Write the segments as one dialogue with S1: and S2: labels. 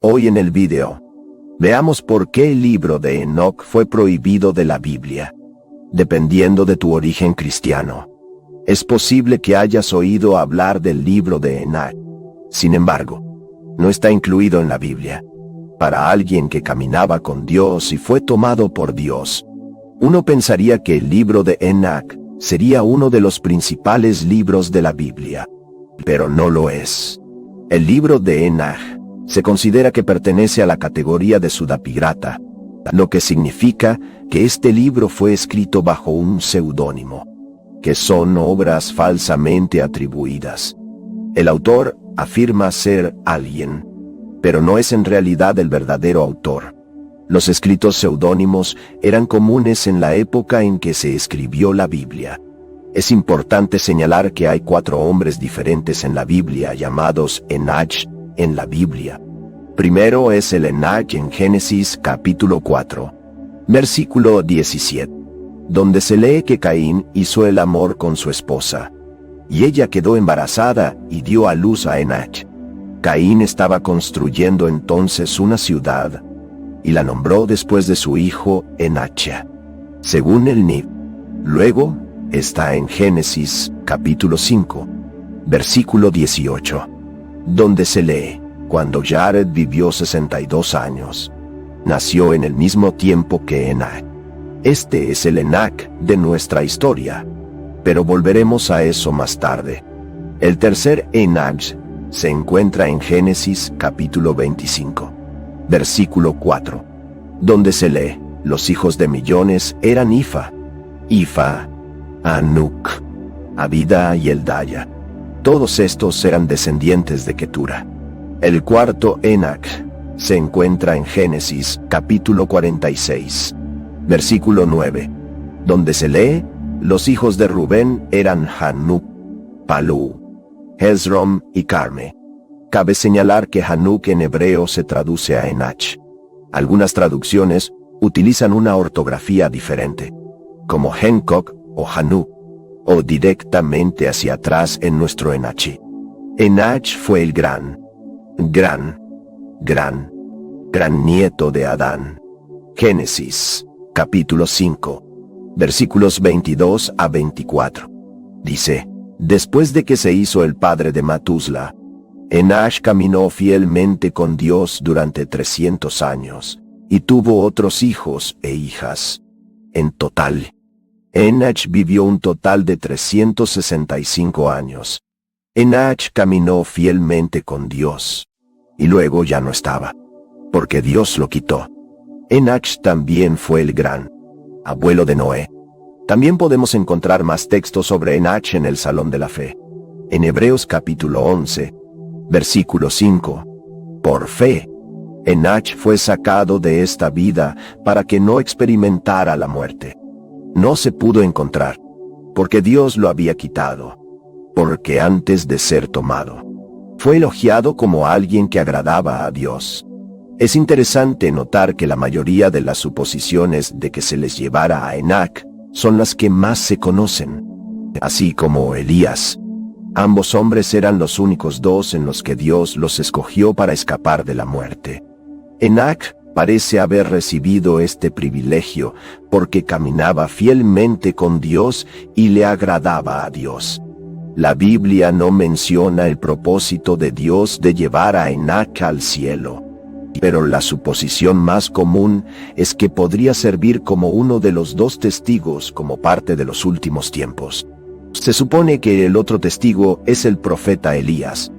S1: Hoy en el video, veamos por qué el libro de Enoc fue prohibido de la Biblia. Dependiendo de tu origen cristiano, es posible que hayas oído hablar del libro de Enoc. Sin embargo, no está incluido en la Biblia. Para alguien que caminaba con Dios y fue tomado por Dios, uno pensaría que el libro de Enoc sería uno de los principales libros de la Biblia, pero no lo es. El libro de Enoc se considera que pertenece a la categoría de Sudapigrata, lo que significa que este libro fue escrito bajo un seudónimo, que son obras falsamente atribuidas. El autor afirma ser alguien, pero no es en realidad el verdadero autor. Los escritos seudónimos eran comunes en la época en que se escribió la Biblia. Es importante señalar que hay 4 hombres diferentes en la Biblia llamados Enoc en la Biblia. Primero es el Enoc en Génesis capítulo 4, versículo 17, donde se lee que Caín hizo el amor con su esposa, y ella quedó embarazada y dio a luz a Enoc. Caín estaba construyendo entonces una ciudad, y la nombró después de su hijo Enoch, según el Nib. Luego está en Génesis capítulo 5, versículo 18, donde se lee: cuando Jared vivió 62 años, nació en el mismo tiempo que Enoc. Este es el Enoc de nuestra historia, pero volveremos a eso más tarde. El tercer Enoc se encuentra en Génesis capítulo 25, versículo 4, donde se lee: los hijos de millones eran Ifa, Anuc, Abida y Eldaya. Todos estos eran descendientes de Ketura. El cuarto Enoc se encuentra en Génesis capítulo 46, versículo 9, donde se lee: los hijos de Rubén eran Hanoc, Palú, Hezrom y Carme. Cabe señalar que Hanoc en hebreo se traduce a Enoch. Algunas traducciones utilizan una ortografía diferente, como Hencoc o Hanoc, o directamente hacia atrás en nuestro Enoch. Enoch fue el gran nieto de Adán. Génesis capítulo 5, versículos 22 a 24. Dice: después de que se hizo el padre de Matusla, Enoch caminó fielmente con Dios durante 300 años, y tuvo otros hijos e hijas. En total, Enoch vivió un total de 365 años. Enoch caminó fielmente con Dios, y luego ya no estaba, porque Dios lo quitó. Enoch también fue el gran abuelo de Noé. También podemos encontrar más textos sobre Enoch en el Salón de la Fe. En Hebreos capítulo 11, versículo 5. Por fe, Enoch fue sacado de esta vida para que no experimentara la muerte. No se pudo encontrar, porque Dios lo había quitado, porque antes de ser tomado, fue elogiado como alguien que agradaba a Dios. Es interesante notar que la mayoría de las suposiciones de que se les llevara a Enoc son las que más se conocen, así como Elías. Ambos hombres eran los únicos 2 en los que Dios los escogió para escapar de la muerte. Enoc parece haber recibido este privilegio porque caminaba fielmente con Dios y le agradaba a Dios. La Biblia no menciona el propósito de Dios de llevar a Enoc al cielo, pero la suposición más común es que podría servir como uno de los 2 testigos como parte de los últimos tiempos. Se supone que el otro testigo es el profeta Elías.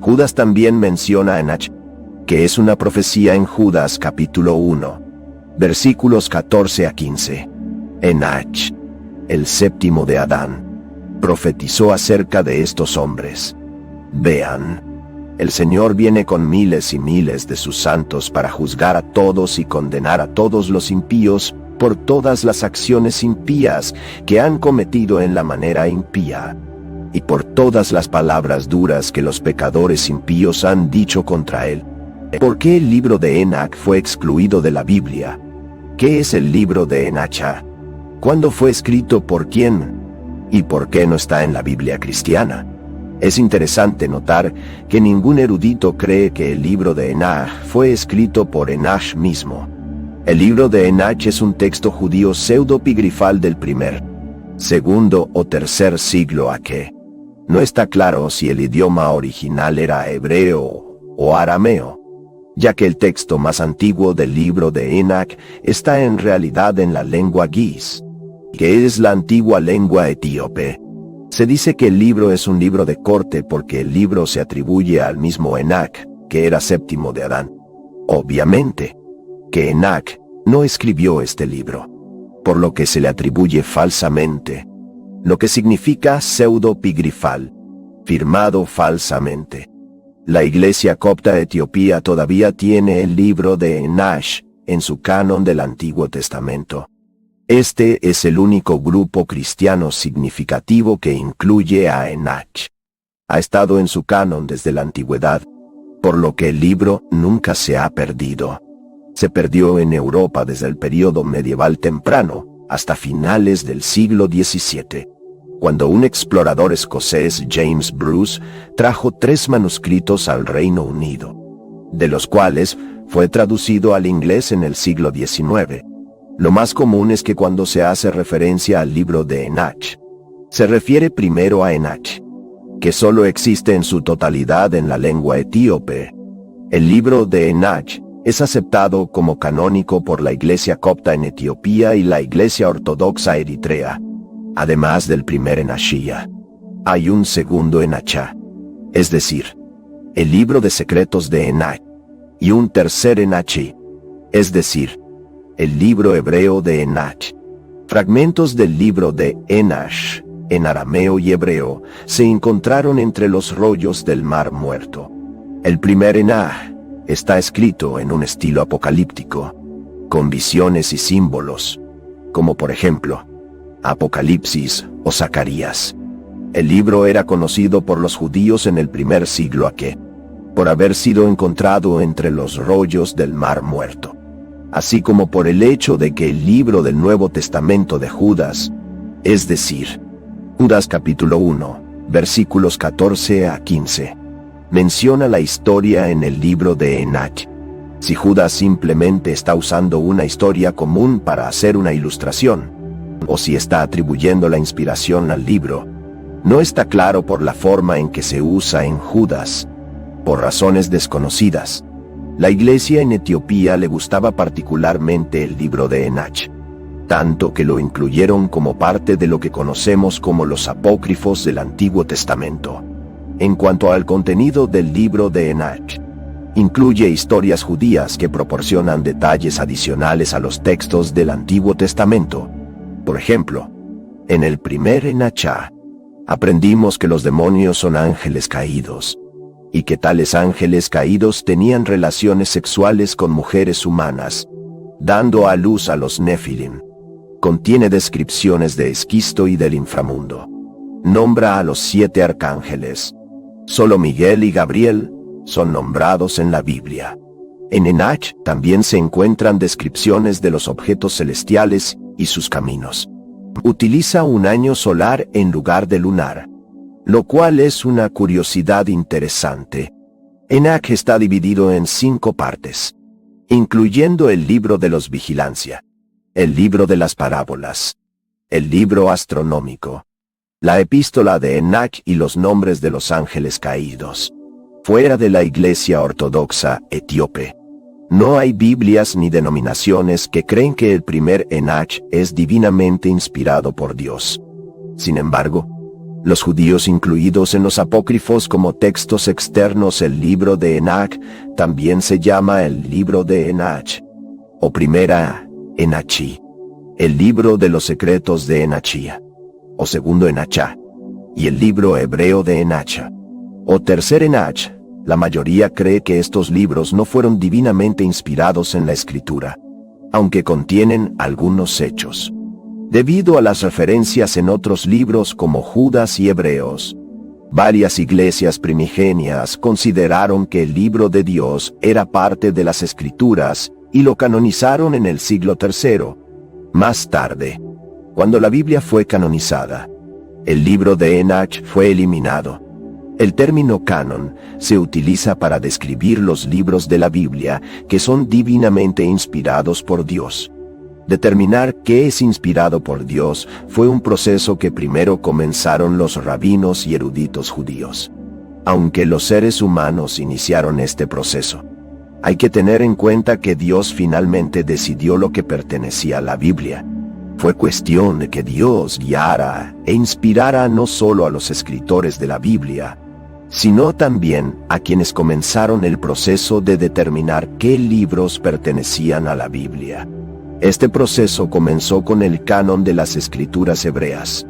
S1: Judas también menciona a Enoc, que es una profecía en Judas capítulo 1, versículos 14 a 15. Enoc, el séptimo de Adán, profetizó acerca de estos hombres. Vean, el Señor viene con miles y miles de sus santos para juzgar a todos y condenar a todos los impíos por todas las acciones impías que han cometido en la manera impía, y por todas las palabras duras que los pecadores impíos han dicho contra él. ¿Por qué el libro de Enoc fue excluido de la Biblia? ¿Qué es el libro de Enoch? ¿Cuándo fue escrito por quién? ¿Y por qué no está en la Biblia cristiana? Es interesante notar que ningún erudito cree que el libro de Enoch fue escrito por Enoch mismo. El libro de Enoch es un texto judío pseudo-epigrifal del primer, segundo o tercer siglo a.C. No está claro si el idioma original era hebreo o arameo, ya que el texto más antiguo del libro de Enoch está en realidad en la lengua Giz, que es la antigua lengua etíope. Se dice que el libro es un libro de corte porque el libro se atribuye al mismo Enoch, que era séptimo de Adán. Obviamente, que Enoch no escribió este libro, por lo que se le atribuye falsamente, lo que significa pseudo-epigrifal, firmado falsamente. La Iglesia Copta de Etiopía todavía tiene el libro de Enoch en su canon del Antiguo Testamento. Este es el único grupo cristiano significativo que incluye a Enoch. Ha estado en su canon desde la antigüedad, por lo que el libro nunca se ha perdido. Se perdió en Europa desde el período medieval temprano hasta finales del siglo XVII, cuando un explorador escocés, James Bruce, trajo 3 manuscritos al Reino Unido, de los cuales fue traducido al inglés en el siglo XIX. Lo más común es que cuando se hace referencia al libro de Enoch, se refiere primero a Enoch, que solo existe en su totalidad en la lengua etíope. El libro de Enoch es aceptado como canónico por la Iglesia Copta en Etiopía y la Iglesia Ortodoxa Eritrea. Además del primer Enochía, hay un segundo Enochá, es decir, el libro de secretos de Enoch, y un tercer Enochí, es decir, el libro hebreo de Enoch. Fragmentos del libro de Enoch, en arameo y hebreo, se encontraron entre los rollos del Mar Muerto. El primer Enoch está escrito en un estilo apocalíptico, con visiones y símbolos, como por ejemplo, Apocalipsis o Zacarías. El libro era conocido por los judíos en el primer siglo a.C., por haber sido encontrado entre los rollos del Mar Muerto, así como por el hecho de que el libro del Nuevo Testamento de Judas, es decir, Judas capítulo 1, versículos 14 a 15, menciona la historia en el libro de Enoch. Si Judas simplemente está usando una historia común para hacer una ilustración, o si está atribuyendo la inspiración al libro, no está claro por la forma en que se usa en Judas. Por razones desconocidas, la iglesia en Etiopía le gustaba particularmente el libro de Enoch, tanto que lo incluyeron como parte de lo que conocemos como los apócrifos del Antiguo Testamento. En cuanto al contenido del libro de Enoch, incluye historias judías que proporcionan detalles adicionales a los textos del Antiguo Testamento. Por ejemplo, en el primer Enochá, aprendimos que los demonios son ángeles caídos, y que tales ángeles caídos tenían relaciones sexuales con mujeres humanas, dando a luz a los Nefilim. Contiene descripciones de Esquisto y del inframundo. Nombra a los 7 arcángeles. Solo Miguel y Gabriel son nombrados en la Biblia. En Enoch también se encuentran descripciones de los objetos celestiales y sus caminos. Utiliza un año solar en lugar de lunar, lo cual es una curiosidad interesante. Enoch está dividido en 5 partes, incluyendo el libro de los vigilancia, el libro de las parábolas, el libro astronómico, la epístola de Enoch y los nombres de los ángeles caídos. Fuera de la Iglesia Ortodoxa etíope, no hay Biblias ni denominaciones que creen que el primer Enoch es divinamente inspirado por Dios. Sin embargo, los judíos incluidos en los apócrifos como textos externos el libro de Enoch también se llama el libro de Enoch, o primera Enochí, el libro de los secretos de Enochía, o segundo Enochá, y el libro hebreo de Enochá, o tercer Enoch. La mayoría cree que estos libros no fueron divinamente inspirados en la Escritura, aunque contienen algunos hechos, debido a las referencias en otros libros como Judas y Hebreos. Varias iglesias primigenias consideraron que el libro de Dios era parte de las Escrituras y lo canonizaron en el siglo III. Más tarde, cuando la Biblia fue canonizada, el libro de Enoch fue eliminado. El término canon se utiliza para describir los libros de la Biblia que son divinamente inspirados por Dios. Determinar qué es inspirado por Dios fue un proceso que primero comenzaron los rabinos y eruditos judíos. Aunque los seres humanos iniciaron este proceso, hay que tener en cuenta que Dios finalmente decidió lo que pertenecía a la Biblia. Fue cuestión de que Dios guiara e inspirara no solo a los escritores de la Biblia, sino también a quienes comenzaron el proceso de determinar qué libros pertenecían a la Biblia. Este proceso comenzó con el canon de las escrituras hebreas.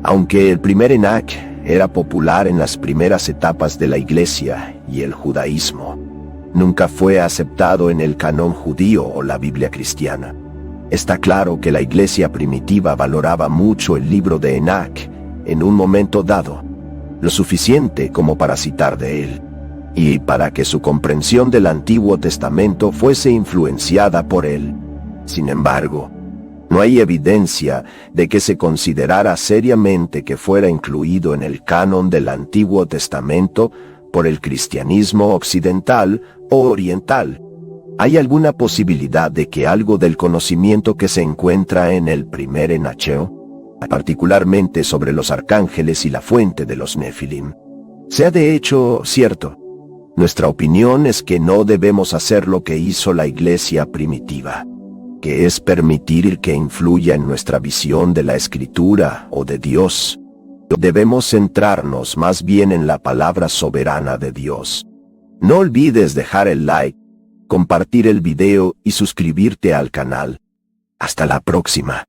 S1: Aunque el primer Enoch era popular en las primeras etapas de la Iglesia y el judaísmo, nunca fue aceptado en el canon judío o la Biblia cristiana. Está claro que la Iglesia primitiva valoraba mucho el libro de Enoch en un momento dado, lo suficiente como para citar de él, y para que su comprensión del Antiguo Testamento fuese influenciada por él. Sin embargo, no hay evidencia de que se considerara seriamente que fuera incluido en el canon del Antiguo Testamento por el cristianismo occidental o oriental. ¿Hay alguna posibilidad de que algo del conocimiento que se encuentra en el primer Enoch, particularmente sobre los arcángeles y la fuente de los Nefilim, sea de hecho cierto? Nuestra opinión es que no debemos hacer lo que hizo la Iglesia primitiva, que es permitir que influya en nuestra visión de la Escritura o de Dios. Debemos centrarnos más bien en la palabra soberana de Dios. No olvides dejar el like, compartir el video y suscribirte al canal. Hasta la próxima.